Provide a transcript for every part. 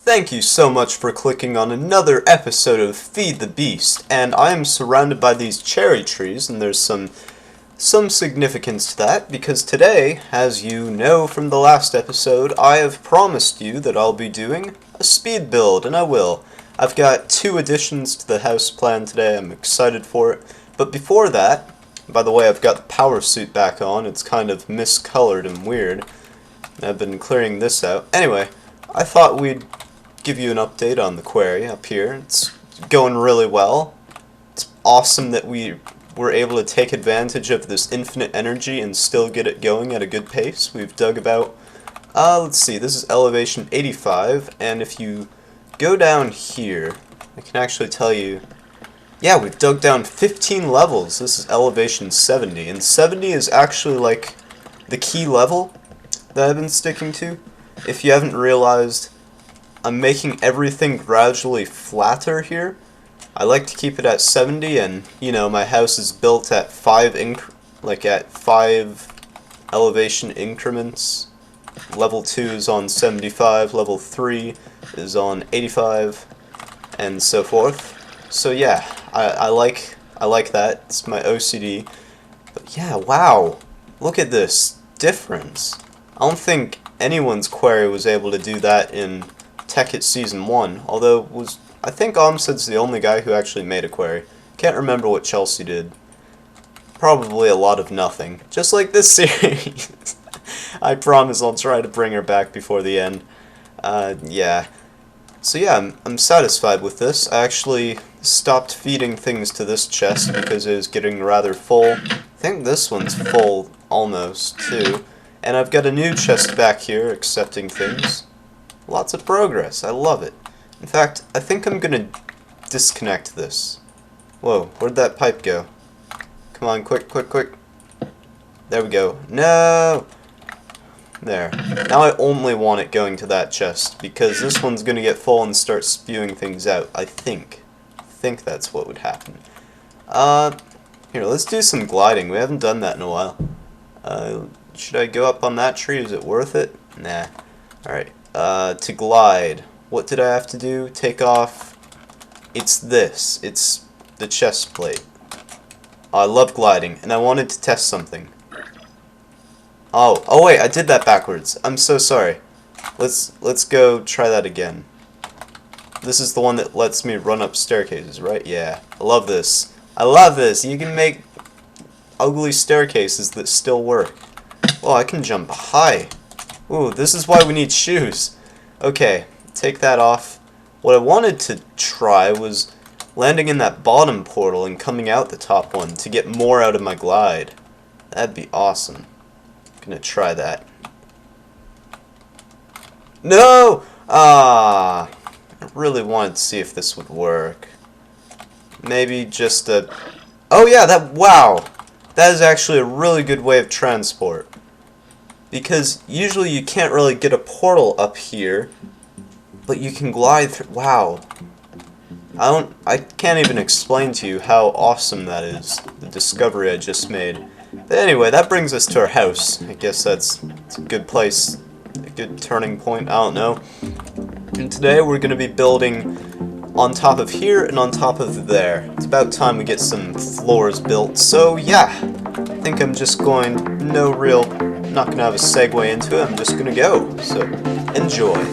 Thank you so much for clicking on another episode of Feed the Beast, and I am surrounded by these cherry trees, and there's some significance to that, because today, as you know from the last episode, I have promised you that I'll be doing a speed build, and I will. I've got 2 additions to the house plan today, I'm excited for it, but before that, by the way, I've got the power suit back on, it's kind of miscolored and weird, and I've been clearing this out. Anyway, I thought we'd give you an update on the quarry up here. It's going really well. It's awesome that we were able to take advantage of this infinite energy and still get it going at a good pace. We've dug about, let's see, this is elevation 85, and if you go down here, I can actually tell you, yeah, we've dug down 15 levels. This is elevation 70, and 70 is actually like the key level that I've been sticking to. If you haven't realized, I'm making everything gradually flatter here. I like to keep it at 70, and you know, my house is built at 5 elevation increments. Level 2 is on 75, level 3 is on 85, and so forth. So yeah, I like that. It's my OCD. But yeah, wow. Look at this difference. I don't think anyone's quarry was able to do that in Tech-It Season 1, although I think Omsed's the only guy who actually made a quarry. Can't remember what Chelsea did. Probably a lot of nothing. Just like this series. I promise I'll try to bring her back before the end. Yeah. So yeah, I'm satisfied with this. I actually stopped feeding things to this chest because it was getting rather full. I think this one's full almost, too. And I've got a new chest back here accepting things. Lots of progress. I love it. In fact, I think I'm gonna disconnect this. Whoa, where'd that pipe go? Come on, quick, quick, quick. There we go. No! There. Now I only want it going to that chest, because this one's gonna get full and start spewing things out. I think that's what would happen. Here, let's do some gliding. We haven't done that in a while. Should I go up on that tree? Is it worth it? Nah. Alright. To glide, what did I have to do? Take off. It's this. It's the chest plate. I love gliding, and I wanted to test something. Oh wait, I did that backwards. I'm so sorry. Let's go try that again. This is the one that lets me run up staircases, right? Yeah. I love this. I love this. You can make ugly staircases that still work. Oh, I can jump high. Ooh, this is why we need shoes. Okay, take that off. What I wanted to try was landing in that bottom portal and coming out the top one to get more out of my glide. That'd be awesome. I'm gonna try that. No! I really wanted to see if this would work. Maybe just a... Oh yeah, wow! That is actually a really good way of transport. Because usually you can't really get a portal up here, but you can glide through. Wow. I can't even explain to you how awesome that is, the discovery I just made. But anyway, that brings us to our house. I guess it's a good place, a good turning point, I don't know. And today we're going to be building on top of here and on top of there. It's about time we get some floors built, so yeah. I think I'm just going, I'm not going to have a segue into it, I'm just going to go. So, enjoy.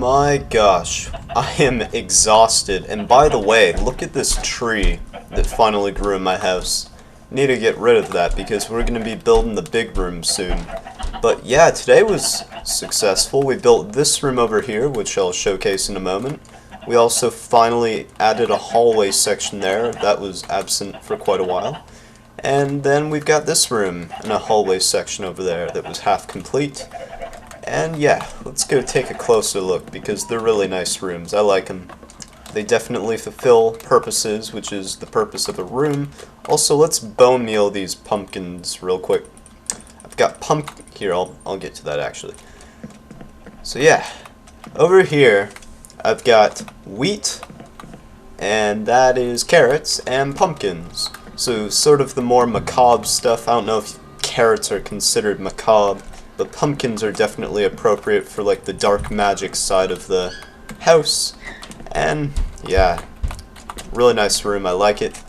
My gosh, I am exhausted. And by the way, look at this tree that finally grew in my house. Need to get rid of that because we're going to be building the big room soon. But yeah, today was successful. We built this room over here, which I'll showcase in a moment. We also finally added a hallway section there that was absent for quite a while. And then we've got this room and a hallway section over there that was half complete. And yeah, let's go take a closer look because they're really nice rooms. I like them. They definitely fulfill purposes, which is the purpose of a room. Also, let's bone meal these pumpkins real quick. I've got here, I'll get to that actually. So yeah, over here I've got wheat, and that is carrots and pumpkins. So sort of the more macabre stuff. I don't know if carrots are considered macabre, but pumpkins are definitely appropriate for like the dark magic side of the house. And yeah, really nice room, I like it.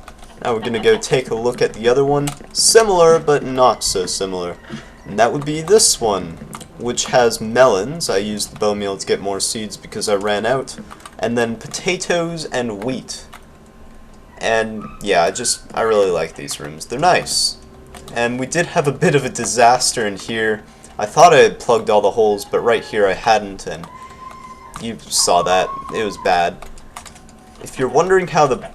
Now we're gonna go take a look at the other one, similar but not so similar. And that would be this one, which has melons. I used the bone meal to get more seeds because I ran out. And then potatoes and wheat. And yeah, I really like these rooms. They're nice. And we did have a bit of a disaster in here. I thought I had plugged all the holes, but right here I hadn't, and you saw that. It was bad. If you're wondering how the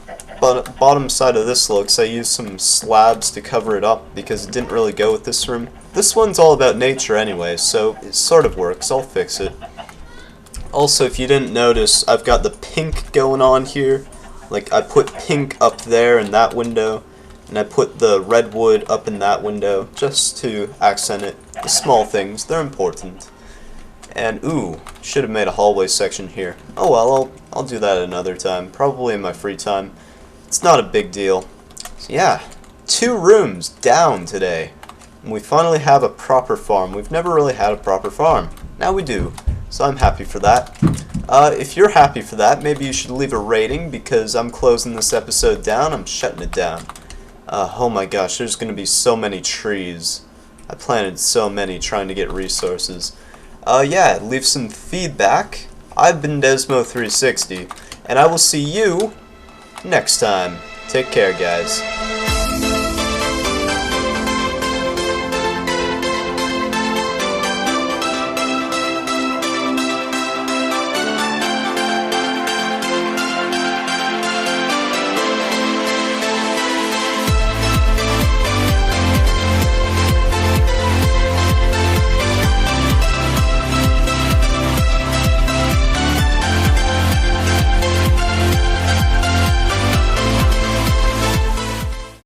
bottom side of this looks, I used some slabs to cover it up because it didn't really go with this room. This one's all about nature anyway, so it sort of works. I'll fix it. Also, if you didn't notice, I've got the pink going on here. Like, I put pink up there in that window, and I put the redwood up in that window just to accent it. The small things, they're important. And ooh, should have made a hallway section here. Oh well, I'll do that another time, probably in my free time. It's not a big deal. So yeah, 2 rooms down today. And we finally have a proper farm. We've never really had a proper farm. Now we do. So I'm happy for that. If you're happy for that, maybe you should leave a rating because I'm closing this episode down. I'm shutting it down. Oh my gosh, there's going to be so many trees. I planted so many trying to get resources. Yeah, leave some feedback. I've been Desmo.38, and I will see you next time. Take care, guys.